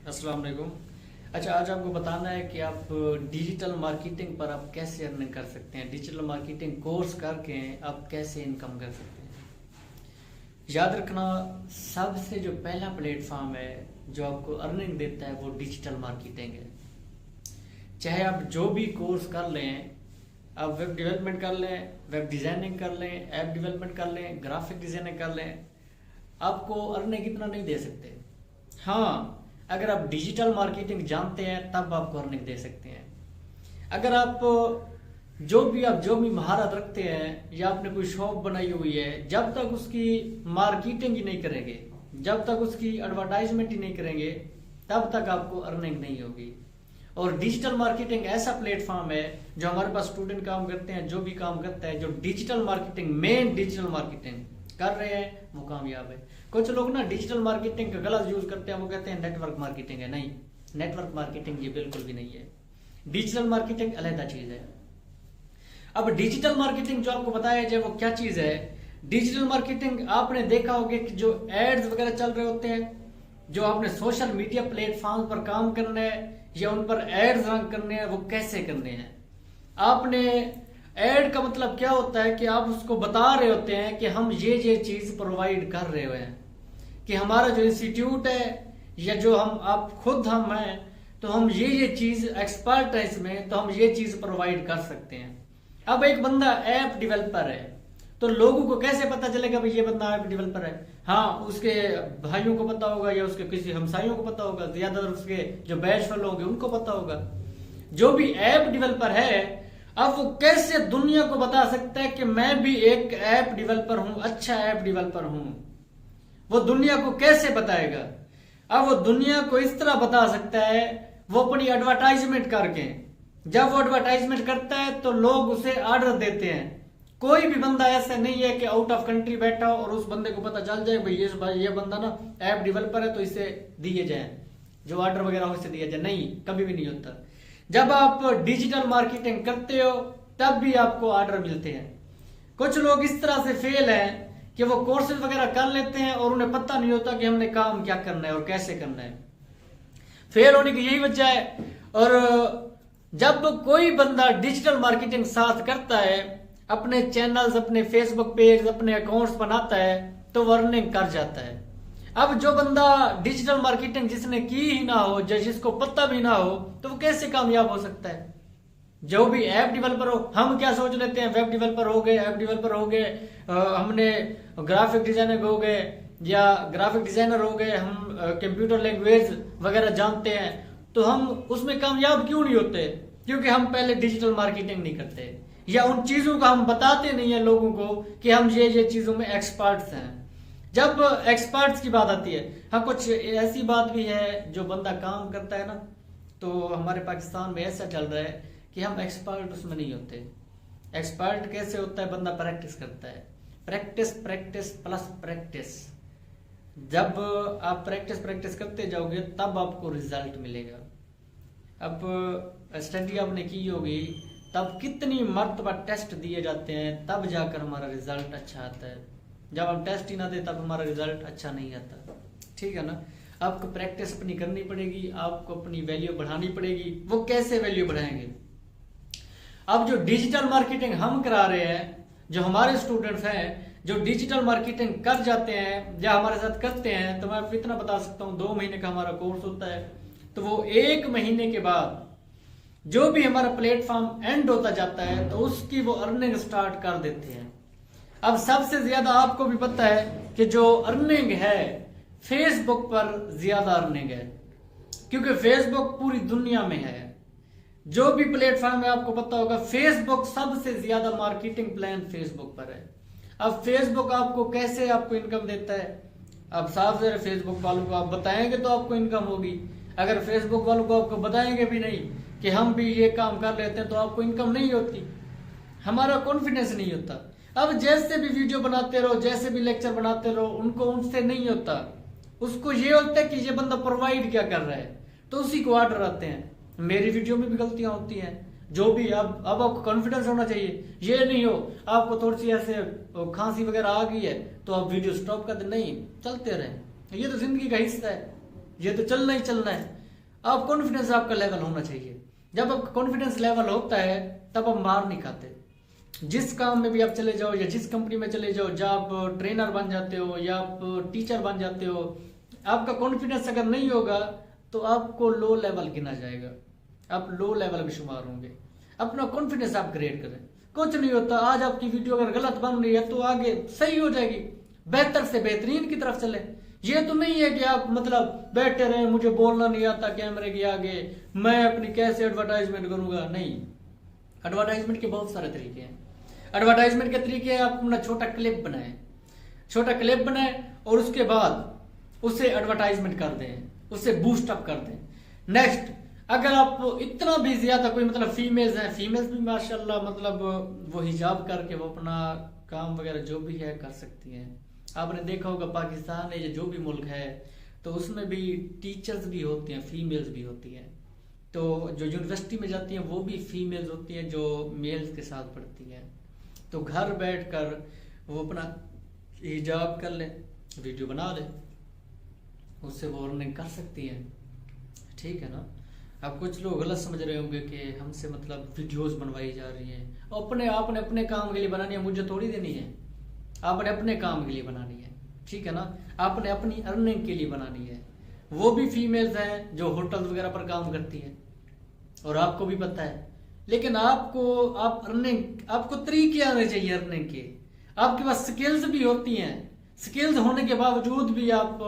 अस्सलाम वालेकुम। अच्छा, आज आपको बताना है कि आप डिजिटल मार्केटिंग पर आप कैसे अर्निंग कर सकते हैं। डिजिटल मार्केटिंग कोर्स करके आप कैसे इनकम कर सकते हैं। याद रखना, सबसे जो पहला प्लेटफॉर्म है जो आपको अर्निंग देता है वो डिजिटल मार्केटिंग है। चाहे आप जो भी कोर्स कर लें, आप वेब डेवलपमेंट कर लें, वेब डिजाइनिंग कर लें, ऐप डेवलपमेंट कर लें, ग्राफिक डिजाइनिंग कर लें, आपको अर्निंग इतना नहीं दे सकते। हाँ, अगर आप डिजिटल मार्केटिंग जानते हैं तब आपको अर्निंग दे सकते हैं। अगर आप जो भी महारत रखते हैं या आपने कोई शॉप बनाई हुई है, जब तक उसकी मार्केटिंग ही नहीं करेंगे, जब तक उसकी एडवर्टाइजमेंट ही नहीं करेंगे, तब तक आपको अर्निंग नहीं होगी। और डिजिटल मार्केटिंग ऐसा प्लेटफॉर्म है जो हमारे पास स्टूडेंट काम करते हैं, जो भी काम करता है, जो digital marketing, main digital marketing कर रहे हैं वो कामयाब है। कुछ लोग ना डिजिटल मार्केटिंग का गलत यूज करते हैं, वो कहते हैं नेटवर्क मार्केटिंग है। नहीं, नेटवर्क मार्केटिंग ये बिल्कुल भी नहीं है। डिजिटल मार्केटिंग अलग चीज है। अब डिजिटल मार्केटिंग जो आपको बताया जाए वो क्या चीज है। डिजिटल मार्केटिंग आपने देखा होगा कि जो एड्स वगैरह चल रहे होते हैं, जो आपने सोशल मीडिया प्लेटफॉर्म पर काम करना है या उन पर एड्स रन करने हैं, वो कैसे करने हैं। आपने एड का मतलब क्या होता है कि आप उसको बता रहे होते हैं कि हम ये चीज प्रोवाइड कर रहे हैं, कि हमारा जो इंस्टीट्यूट है या जो आप खुद हम हैं, तो हम ये चीज एक्सपर्ट है इसमें, तो हम ये चीज प्रोवाइड कर सकते हैं। अब एक बंदा ऐप डेवलपर है, तो लोगों को कैसे पता चलेगा भाई ये बंदा ऐप डेवलपर है। हाँ, उसके भाइयों को पता होगा या उसके किसी हमसाइयों को पता होगा, ज्यादातर उसके जो बैच वाले होंगे उनको पता होगा। जो भी ऐप डेवलपर है, अब वो कैसे दुनिया को बता सकता है कि मैं भी एक ऐप डेवलपर हूं, अच्छा ऐप डेवलपर हूं। वो दुनिया को कैसे बताएगा। अब वो दुनिया को इस तरह बता सकता है, वो अपनी एडवर्टाइजमेंट करके। जब वो एडवर्टाइजमेंट करता है तो लोग उसे ऑर्डर देते हैं। कोई भी बंदा ऐसा नहीं है कि आउट ऑफ कंट्री बैठा हो और उस बंदे को पता चल जाए भाई ये बंदा ना ऐप डेवलपर है, तो इसे दिए जाए, जो ऑर्डर वगैरह हो इसे दिया जाए। नहीं, कभी भी नहीं होता। जब आप डिजिटल मार्केटिंग करते हो तब भी आपको ऑर्डर मिलते हैं। कुछ लोग इस तरह से फेल हैं कि वो कोर्सेज वगैरह कर लेते हैं और उन्हें पता नहीं होता कि हमने काम क्या करना है और कैसे करना है। फेल होने की यही वजह है। और जब कोई बंदा डिजिटल मार्केटिंग साथ करता है, अपने चैनल्स, अपने फेसबुक पेज, अपने अकाउंट्स बनाता है, तो वो अर्निंग कर जाता है। अब जो बंदा डिजिटल मार्केटिंग जिसने की ही ना हो, जिसको पता भी ना हो, तो वो कैसे कामयाब हो सकता है। जो भी ऐप डेवलपर हो, हम क्या सोच लेते हैं, वेब डेवलपर हो गए, ऐप डेवलपर हो गए, हमने ग्राफिक डिजाइनर हो गए या ग्राफिक डिजाइनर हो गए, हम कंप्यूटर लैंग्वेज वगैरह जानते हैं, तो हम उसमें कामयाब क्यों नहीं होते। क्योंकि हम पहले डिजिटल मार्केटिंग नहीं करते या उन चीजों का हम बताते नहीं है लोगों को कि हम ये चीजों में एक्सपर्ट्स हैं। जब एक्सपर्ट्स की बात आती है, हाँ, कुछ ऐसी बात भी है जो बंदा काम करता है ना, तो हमारे पाकिस्तान में ऐसा चल रहा है कि हम एक्सपर्ट उसमें नहीं होते। एक्सपर्ट कैसे होता है, बंदा प्रैक्टिस करता है। Practice practice plus practice. जब आप प्रैक्टिस करते जाओगे तब आपको रिजल्ट मिलेगा। अब स्टडी आपने की होगी, तब कितनी मर्तबा टेस्ट दिए जाते हैं, तब जाकर हमारा रिजल्ट अच्छा आता है। जब हम टेस्ट ही ना दे तब हमारा रिजल्ट अच्छा नहीं आता। ठीक है ना। आपको प्रैक्टिस अपनी करनी पड़ेगी, आपको अपनी वैल्यू बढ़ानी पड़ेगी। वो कैसे वैल्यू बढ़ाएंगे। अब जो डिजिटल मार्केटिंग हम करा रहे हैं, जो हमारे स्टूडेंट्स हैं जो डिजिटल मार्केटिंग कर जाते हैं या हमारे साथ करते हैं, तो मैं आपको इतना बता सकता हूँ, 2 महीने का हमारा कोर्स होता है, तो वो 1 महीने के बाद जो भी हमारा प्लेटफॉर्म एंड होता जाता है तो उसकी वो अर्निंग स्टार्ट कर देते हैं। अब सबसे ज्यादा आपको भी पता है कि जो अर्निंग है फेसबुक पर ज्यादा अर्निंग है, क्योंकि फेसबुक पूरी दुनिया में है। जो भी प्लेटफॉर्म है आपको पता होगा, फेसबुक सबसे ज्यादा मार्केटिंग प्लान फेसबुक पर है। अब फेसबुक आपको कैसे आपको इनकम देता है। अब साफ जरा फेसबुक वालों को आप बताएंगे तो आपको इनकम होगी। अगर फेसबुक वालों को आपको बताएंगे भी नहीं कि हम भी ये काम कर लेते हैं, तो आपको इनकम नहीं होती, हमारा कॉन्फिडेंस नहीं होता। अब जैसे भी वीडियो बनाते रहो, जैसे भी लेक्चर बनाते रहो, उनको उनसे नहीं होता। उसको ये होता है कि ये बंदा प्रोवाइड क्या कर रहा है, तो उसी को ऑर्डर आते हैं। मेरी वीडियो में भी गलतियां होती हैं, जो भी। अब आपको कॉन्फिडेंस होना चाहिए। ये नहीं हो आपको थोड़ी सी ऐसे खांसी वगैरह आ गई है तो आप वीडियो स्टॉप कर दे, नहीं, चलते रहे। ये तो जिंदगी का हिस्सा है। ये तो चलना ही चलना है। अब कॉन्फिडेंस आपका लेवल होना चाहिए। जब आपका कॉन्फिडेंस लेवल होता है तब आप मार नहीं खाते। जिस काम में भी आप चले जाओ या जिस कंपनी में चले जाओ, जब आप ट्रेनर बन जाते हो या आप टीचर बन जाते हो, आपका कॉन्फिडेंस अगर नहीं होगा तो आपको लो लेवल गिना जाएगा, आप लो लेवल में शुमार होंगे। अपना कॉन्फिडेंस आप क्रिएट करें। कुछ नहीं होता, आज आपकी वीडियो अगर गलत बन रही है तो आगे सही हो जाएगी, बेहतर से बेहतरीन की तरफ चले। ये तो नहीं है कि आप मतलब बैठे रहे, मुझे बोलना नहीं आता कैमरे के आगे, मैं अपनी कैसे एडवर्टाइजमेंट करूंगा। नहीं, एडवर्टाइजमेंट के बहुत सारे तरीके हैं। एडवर्टाइजमेंट के तरीके आप अपना छोटा क्लिप बनाएं, छोटा क्लिप बनाएं और उसके बाद उसे एडवर्टाइजमेंट कर दें, उसे बूस्ट अप कर दें। नेक्स्ट, अगर आप इतना भी ज्यादा कोई मतलब फीमेल्स हैं, फीमेल्स भी माशाल्लाह मतलब वो हिजाब करके वो अपना काम वगैरह जो भी है कर सकती हैं। आपने देखा होगा पाकिस्तान है या जो भी मुल्क है तो उसमें भी टीचर्स भी होती हैं, फीमेल्स भी होती हैं। तो जो यूनिवर्सिटी में जाती हैं वो भी फीमेल्स होती हैं जो मेल्स के साथ पढ़ती हैं। तो घर बैठकर वो अपना हिजाब कर ले, वीडियो बना ले, उससे वो अर्निंग कर सकती हैं। ठीक है ना। अब कुछ लोग गलत समझ रहे होंगे कि हमसे मतलब वीडियोस बनवाई जा रही हैं, अपने आपने अपने काम के लिए बनानी है, मुझे थोड़ी देनी है। आपने अपने काम के लिए बनानी है, ठीक है ना। आपने अपनी अर्निंग के लिए बनानी है। वो भी फीमेल्स हैं जो होटल वगैरह पर काम करती हैं और आपको भी पता है। लेकिन आपको तरीके आने चाहिए अर्निंग के। आपके पास स्किल्स भी होती हैं, स्किल्स होने के बावजूद भी आप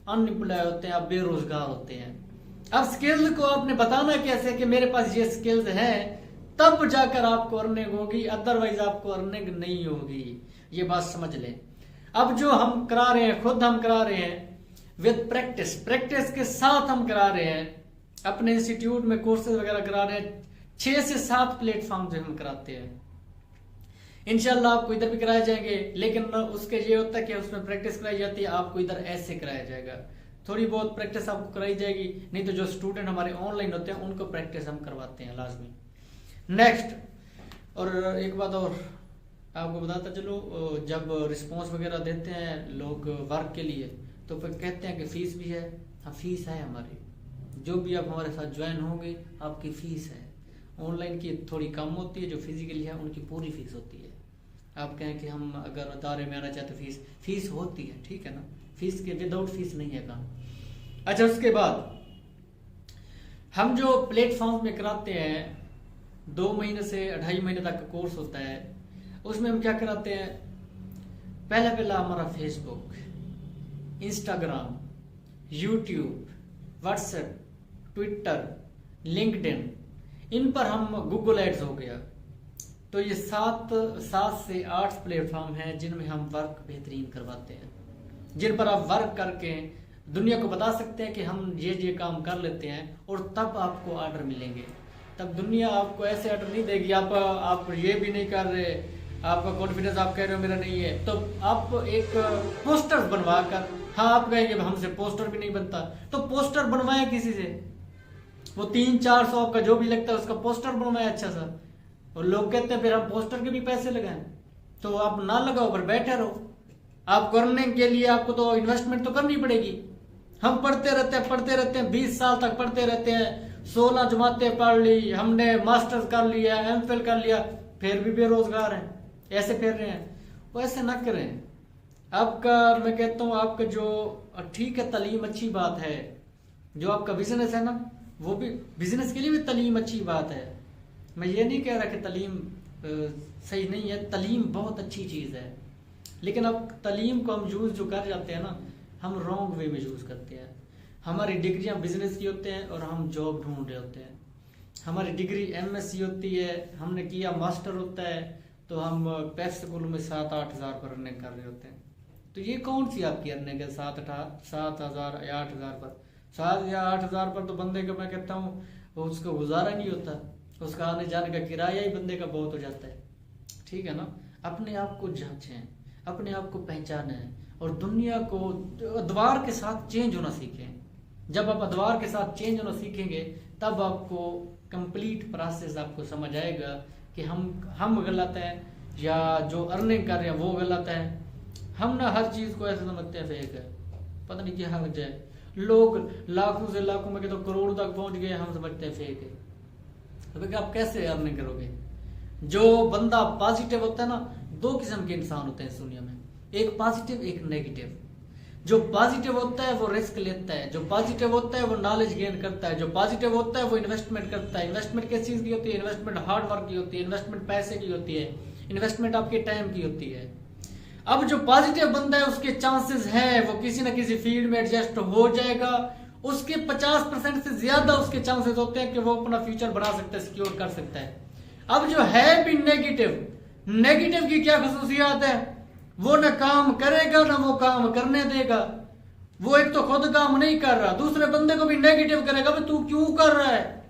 अनएम्प्लॉय होते हैं, आप बेरोजगार होते हैं। अब स्किल्स को आपने बताना कैसे कि मेरे पास ये स्किल्स हैं, तब जाकर आपको अर्निंग होगी, अदरवाइज आपको अर्निंग नहीं होगी। ये बात समझ लें। अब जो हम करा रहे हैं, खुद हम करा रहे हैं विद प्रैक्टिस, प्रैक्टिस के साथ हम करा रहे हैं। अपने इंस्टीट्यूट में कोर्सेज वगैरह करा रहे हैं, 6 से 7 प्लेटफॉर्म जो हम कराते हैं। इंशाल्लाह आपको इधर भी कराए जाएंगे, लेकिन उसके ये होता है कि उसमें प्रैक्टिस कराई जाती है, आपको इधर ऐसे कराया जाएगा। थोड़ी बहुत प्रैक्टिस आपको कराई जाएगी, नहीं तो जो स्टूडेंट हमारे ऑनलाइन होते हैं उनको प्रैक्टिस हम करवाते हैं लाजमी। नेक्स्ट, और एक बात और आपको बताता चलो, जब रिस्पॉन्स वगैरह देते हैं लोग वर्क के लिए तो फिर कहते हैं कि फीस भी है। हाँ, फीस है हमारी, जो भी आप हमारे साथ ज्वाइन होंगे आपकी फीस है। ऑनलाइन की थोड़ी कम होती है, जो फिजिकली है उनकी पूरी फीस होती है। आप कहें कि हम अगर अदारे में आना चाहते फीस होती है, ठीक है ना। फीस के विदाउट फीस नहीं है काम। अच्छा, उसके बाद हम जो प्लेटफॉर्म में कराते हैं 2 महीने से 2.5 महीने तक का कोर्स होता है, उसमें हम क्या कराते हैं, पहला हमारा Facebook, Instagram, YouTube, WhatsApp, Twitter, LinkedIn, इन पर हम गूगल एड्स हो गया। तो ये 7 से 8 प्लेटफॉर्म हैं जिनमें हम वर्क बेहतरीन करवाते हैं, जिन पर आप वर्क करके दुनिया को बता सकते हैं कि हम ये काम कर लेते हैं, और तब आपको ऑर्डर मिलेंगे। तब दुनिया आपको ऐसे ऑर्डर नहीं देगी, आप ये भी नहीं कर रहे, आपका कॉन्फिडेंस आप कह रहे हो मेरा नहीं है, तो आप एक पोस्टर बनवा कर, हाँ आप कहेंगे हमसे पोस्टर भी नहीं बनता, तो पोस्टर बनवाए किसी से, वो 300-400 आपका जो भी लगता है उसका पोस्टर बनवाए अच्छा सा। और लोग कहते हैं फिर हम पोस्टर के भी पैसे लगाएं, तो आप ना लगाओ पर बैठे रहो। आप करने के लिए आपको तो इन्वेस्टमेंट तो करनी पड़ेगी। हम पढ़ते रहते हैं 20 साल तक पढ़ते रहते हैं, 16 जमातें पढ़ ली हमने, मास्टर्स कर लिया, एमफिल कर लिया, फिर भी बेरोजगार हैं, ऐसे फिर रहे हैं। वो ऐसे ना करें। आपका मैं कहता हूँ आपका जो ठीक है तालीम अच्छी बात है, जो आपका बिजनेस है ना, वो भी बिजनेस के लिए भी तालीम अच्छी बात है। मैं ये नहीं कह रहा कि तालीम सही नहीं है, तालीम बहुत अच्छी चीज़ है, लेकिन अब तालीम को हम यूज़ जो कर जाते हैं ना, हम रॉन्ग वे में यूज़ करते हैं। हमारी डिग्रियां बिजनेस की होते हैं और हम जॉब ढूंढ रहे होते हैं। हमारी डिग्री MSc होती है, हमने किया मास्टर होता है, तो हम पेप स्कूल में 7-8 हज़ार पर अर्निंग कर रहे होते हैं। तो ये कौन सी आपकी अर्निंग है 7,000 या 8,000 पर? 7 या 8 हज़ार पर तो बंदे को मैं कहता हूँ उसको गुजारा नहीं होता, उसका आने जाने का किराया ही बंदे का बहुत हो जाता है। ठीक है ना। अपने आप को जांचें, अपने आप को पहचानें और दुनिया को अदवार के साथ चेंज होना सीखें। जब आप अदवार के साथ चेंज होना सीखेंगे तब आपको कंप्लीट प्रोसेस आपको समझ आएगा कि हम गलत हैं या जो अर्निंग कर रहे हैं वो गलत है। हम ना हर चीज़ को ऐसे समझते हैं फेक है, पता नहीं क्या वजह है। लोग लाखों से लाखों में तो करोड़ों तक पहुंच गए, हम समझते हैं फेक है। तो भैया आप कैसे अर्निंग करोगे? जो बंदा पॉजिटिव होता है ना, दो किस्म के इंसान होते हैं इस दुनिया में, एक पॉजिटिव एक नेगेटिव। जो पॉजिटिव होता है वो रिस्क लेता है, जो पॉजिटिव होता है वो नॉलेज गेन करता है, जो पॉजिटिव होता है वो इन्वेस्टमेंट करता है। इन्वेस्टमेंट किस चीज की होती है? इन्वेस्टमेंट हार्ड वर्क की होती है, इन्वेस्टमेंट पैसे की होती है, इन्वेस्टमेंट आपके टाइम की होती है। अब जो पॉजिटिव बंदा है उसके चांसेस है वो किसी ना किसी फील्ड में एडजस्ट हो जाएगा, उसके 50% से ज्यादा उसके चांसेस होते हैं कि वो अपना फ्यूचर बना सकता है, सिक्योर कर सकता है। अब जो है भी नेगेटिव, नेगेटिव की क्या खसूसियात है? वो न काम करेगा ना वो काम करने देगा। वो एक तो खुद काम नहीं कर रहा, दूसरे बंदे को भी नेगेटिव करेगा, भाई तू क्यों कर रहा है,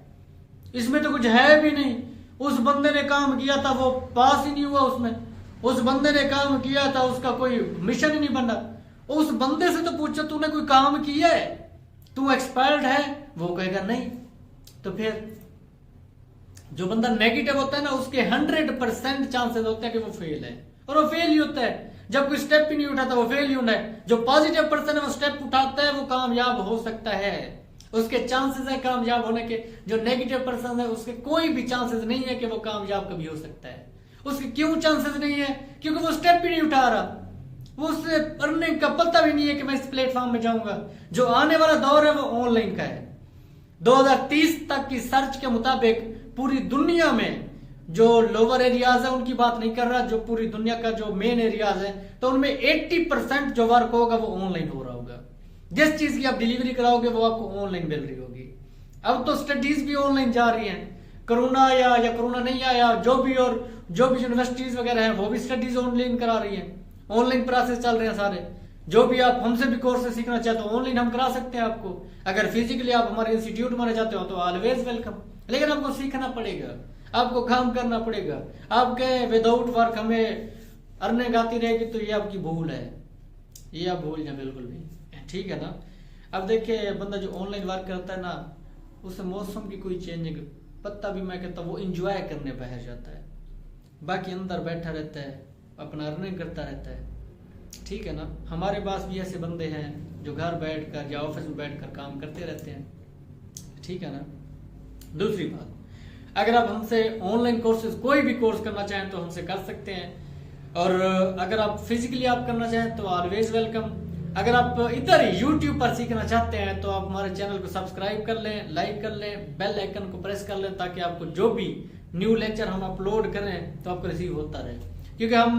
इसमें तो कुछ है भी नहीं। उस बंदे ने काम किया था वो पास ही नहीं हुआ उसमें, उस बंदे ने काम किया था उसका कोई मिशन ही नहीं बना। उस बंदे से तो पूछो तूने कोई काम किया है, तू एक्सपर्ट है? वो कहेगा नहीं। तो फिर जो बंदा नेगेटिव होता है ना उसके 100% चांसेस होते हैं कि वो फेल है, और वो फेल ही होता है। जब कोई स्टेप ही नहीं उठाता वो फेल ही होना है। जो पॉजिटिव पर्सन है वो स्टेप उठाता है, वो कामयाब हो सकता है, उसके चांसेस है कामयाब होने के। जो नेगेटिव पर्सन है उसके कोई भी चांसेस नहीं है कि वो कामयाब कभी हो सकता है। उसके क्यों चांसेस नहीं है? क्योंकि वो स्टेप ही नहीं उठा रहा, वो उससे अर्निंग का पता भी नहीं है कि मैं इस प्लेटफॉर्म में जाऊंगा। जो आने वाला दौर है वो ऑनलाइन का है। 2030 तक की सर्च के मुताबिक पूरी दुनिया में जो लोअर एरियाज है उनकी बात नहीं कर रहा, जो पूरी दुनिया का जो मेन एरियाज है तो उनमें 80% जो वर्क होगा वो ऑनलाइन हो रहा होगा। जिस चीज की आप डिलीवरी कराओगे वो आपको ऑनलाइन मिल रही होगी। अब तो स्टडीज भी ऑनलाइन जा रही हैं। कोरोना आया या कोरोना नहीं आया, जो भी यूनिवर्सिटीज वगैरह हैं वो भी स्टडीज ऑनलाइन करा रही हैं, ऑनलाइन क्लासेस चल रहे हैं सारे। जो भी आप हमसे भी कोर्सेज सीखना चाहते हो ऑनलाइन हम करा सकते हैं आपको। अगर फिजिकली आप हमारे इंस्टीट्यूट में आना चाहते हो तो ऑलवेज वेलकम, लेकिन आपको सीखना पड़ेगा, आपको काम करना पड़ेगा। आपके विदाउट वर्क हमें अर्निंग आती रहेगी तो ये आपकी भूल है, ये आप भूल जाए बिल्कुल भी, ठीक है ना। अब देखिए बंदा जो ऑनलाइन वर्क करता है ना उसे मौसम की कोई चेंजिंग पत्ता भी मैं कहता हूँ वो इंजॉय करने बाहर जाता है, बाकी अंदर बैठा रहता है अपना अर्निंग करता रहता है, ठीक है ना। हमारे पास भी ऐसे बंदे हैं जो घर बैठकर या ऑफिस में बैठकर काम करते रहते हैं, ठीक है ना। दूसरी बात, अगर आप हमसे ऑनलाइन कोर्सेज कोई भी कोर्स करना चाहें तो हमसे कर सकते हैं, और अगर आप फिजिकली आप करना चाहें तो ऑलवेज वेलकम। अगर आप इधर यूट्यूब पर सीखना चाहते हैं तो आप हमारे चैनल को सब्सक्राइब कर लें, लाइक कर लें, बेल आइकन को प्रेस कर लें, ताकि आपको जो भी न्यू लेक्चर हम अपलोड करें तो आपको रिसीव होता रहे। क्योंकि हम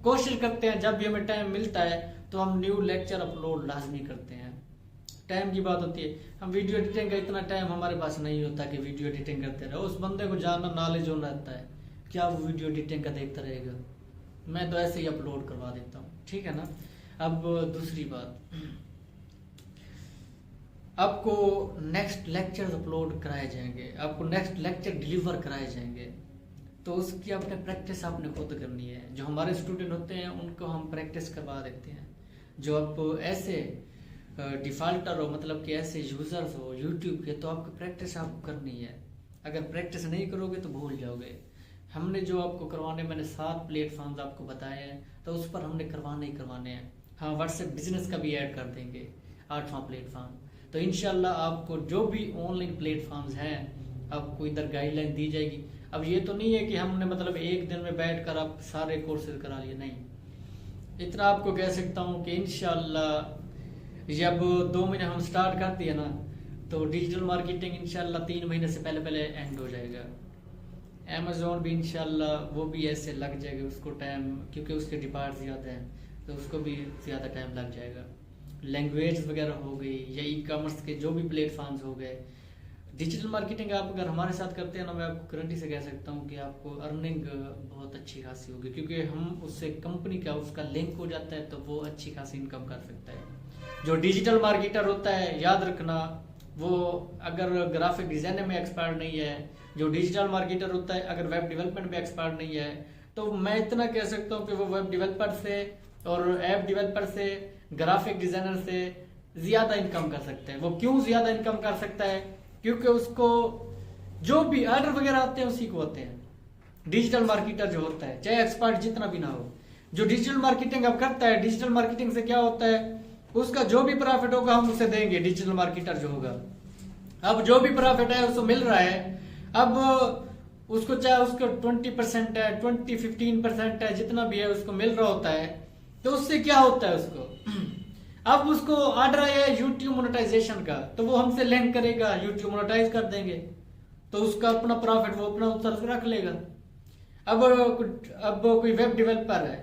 कोशिश करते हैं जब भी हमें टाइम मिलता है तो हम न्यू लेक्चर अपलोड लाजमी करते हैं। टाइम की बात होती है, हम वीडियो एडिटिंग का इतना टाइम हमारे पास नहीं होता कि वीडियो एडिटिंग करते रहे। उस बंदे को जानना नॉलेज होना रहता है, क्या वो वीडियो एडिटिंग का देखता रहेगा? मैं तो ऐसे ही अपलोड करवा देता हूँ, ठीक है ना। अब दूसरी बात, आपको नेक्स्ट लेक्चर अपलोड कराए जाएंगे, आपको नेक्स्ट लेक्चर डिलीवर कराए जाएंगे, तो उसकी आपने प्रैक्टिस आपने खुद करनी है। जो हमारे स्टूडेंट होते हैं उनको हम प्रैक्टिस करवा देते हैं। जो आप ऐसे डिफॉल्टर हो, मतलब कि ऐसे यूजर्स हो यूट्यूब के, तो आपको प्रैक्टिस आपको करनी है। अगर प्रैक्टिस नहीं करोगे तो भूल जाओगे। हमने जो आपको करवाने, मैंने 7 प्लेटफॉर्म्स आपको बताए हैं, तो उस पर हमने करवाने ही करवाने हैं। हाँ, व्हाट्सएप बिजनेस का भी ऐड कर देंगे, 8वां प्लेटफॉर्म। तो इंशाल्लाह आपको जो भी ऑनलाइन प्लेटफॉर्म्स हैं आपको इधर गाइडलाइन दी जाएगी। अब ये तो नहीं है कि हमने मतलब एक दिन में बैठकर आप सारे कोर्सेज करा लिए, नहीं। इतना आपको कह सकता हूँ कि इंशाल्लाह जब 2 महीने हम स्टार्ट करते हैं ना तो डिजिटल मार्केटिंग इंशाल्लाह 3 महीने से पहले एंड हो जाएगा। अमेज़ॉन भी इंशाल्लाह वो भी ऐसे लग जाएगा उसको टाइम, क्योंकि उसके डिपार्ट ज़्यादा हैं तो उसको भी ज़्यादा टाइम लग जाएगा। लैंग्वेज वगैरह हो गई या ई कॉमर्स के जो भी प्लेटफॉर्म्स हो गए, डिजिटल मार्केटिंग आप अगर हमारे साथ करते हैं ना, मैं आपको गारंटी से कह सकता हूँ कि आपको अर्निंग बहुत अच्छी खासी होगी, क्योंकि हम उससे कंपनी का उसका लिंक हो जाता है तो वो अच्छी खासी इनकम कर सकता है। जो डिजिटल मार्केटर होता है, याद रखना, वो अगर ग्राफिक डिजाइनर में एक्सपर्ट नहीं है, जो डिजिटल मार्केटर होता है अगर वेब डेवलपमेंट में एक्सपर्ट नहीं है, तो मैं इतना कह सकता हूँ कि वो वेब डेवलपर से और ऐप डेवलपर से, ग्राफिक डिजाइनर से ज्यादा इनकम कर सकता है। वो क्यों ज्यादा इनकम कर सकता है? क्योंकि उसको जो भी ऑर्डर वगैरह आते हैं उसी को होते हैं। डिजिटल मार्केटर जो होता है, चाहे एक्सपर्ट जितना भी ना हो, जो डिजिटल मार्केटिंग अब करता है, डिजिटल मार्केटिंग से क्या होता है, उसका जो भी प्रॉफिट होगा हम उसे देंगे, डिजिटल मार्केटर जो होगा। अब जो भी प्रॉफिट है उसको मिल रहा है, अब उसको चाहे उसको 20% है, 15% है, जितना भी है उसको मिल रहा होता है, तो उससे क्या होता है उसको अब उसको ऑर्डर आया है यूट्यूब मोनेटाइजेशन का, तो वो हमसे लिंक करेगा, यूट्यूब मोनेटाइज कर देंगे, तो उसका अपना प्रॉफिट वो अपना उत्तर रख लेगा। अब कोई वेब डेवलपर है,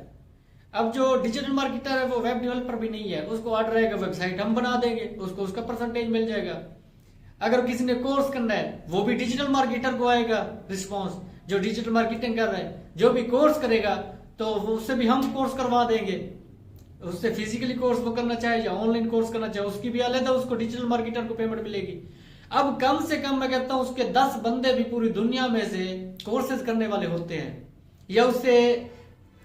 अब जो डिजिटल मार्केटर है वो वेब डेवलपर भी नहीं है, उसको ऑर्डर आएगा वेबसाइट हम बना देंगे, उसको उसका परसेंटेज मिल जाएगा। अगर किसी ने कोर्स करना है वो भी डिजिटल मार्केटर को आएगा रिस्पॉन्स, जो डिजिटल मार्केटिंग कर रहा है, जो भी कोर्स करेगा तो उससे भी हम कोर्स करवा देंगे। उससे फिजिकली कोर्स वो करना चाहे या ऑनलाइन कोर्स करना चाहे, उसकी भी अलग है, उसको डिजिटल मार्केटर को पेमेंट मिलेगी। अब कम से कम मैं कहता हूं उसके 10 बंदे भी पूरी दुनिया में से कोर्सेज करने वाले होते हैं, या उससे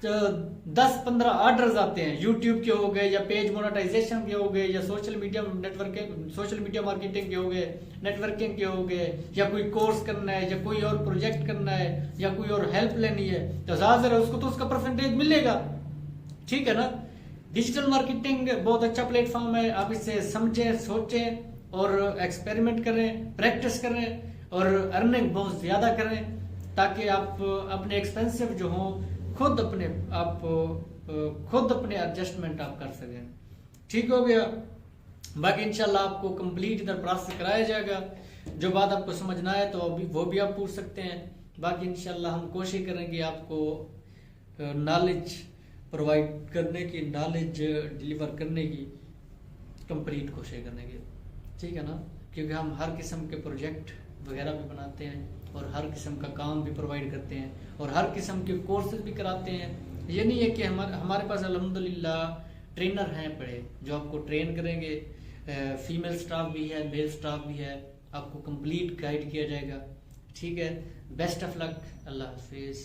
10-15 ऑर्डर्स आते हैं, यूट्यूब के हो गए या पेज मोनेटाइजेशन के हो गए या social media networking, social media marketing के हो गए, नेटवर्किंग के हो गए, या कोई कोर्स करना है या कोई और प्रोजेक्ट करना है या कोई और हेल्प लेनी है, तो ज्यादा है उसको तो उसका परसेंटेज मिलेगा। ठीक है ना। डिजिटल मार्केटिंग बहुत अच्छा प्लेटफॉर्म है, आप इसे समझें, सोचें और एक्सपेरिमेंट करें, प्रैक्टिस करें और अर्निंग बहुत ज्यादा करें, ताकि आप अपने एक्सपेंसिव जो हो खुद अपने एडजस्टमेंट आप कर सकें। ठीक हो गया। बाकी इंशाल्लाह आपको कंप्लीट इधर प्रोसेस कराया जाएगा, जो बात आपको समझना है तो अभी वो भी आप पूछ सकते हैं। बाकी इंशाल्लाह हम कोशिश करेंगे आपको नॉलेज प्रोवाइड करने की, नॉलेज डिलीवर करने की कंप्लीट कोशिश करने की। ठीक है ना, क्योंकि हम हर किस्म के प्रोजेक्ट वगैरह भी बनाते हैं और हर किस्म का काम भी प्रोवाइड करते हैं और हर किस्म के कोर्सेज भी कराते हैं। ये नहीं है कि हमारे पास अल्हम्दुलिल्लाह ट्रेनर हैं पड़े जो आपको ट्रेन करेंगे, फीमेल स्टाफ भी है, मेल स्टाफ भी है, आपको कंप्लीट गाइड किया जाएगा। ठीक है, best of luck, Allah Hafiz.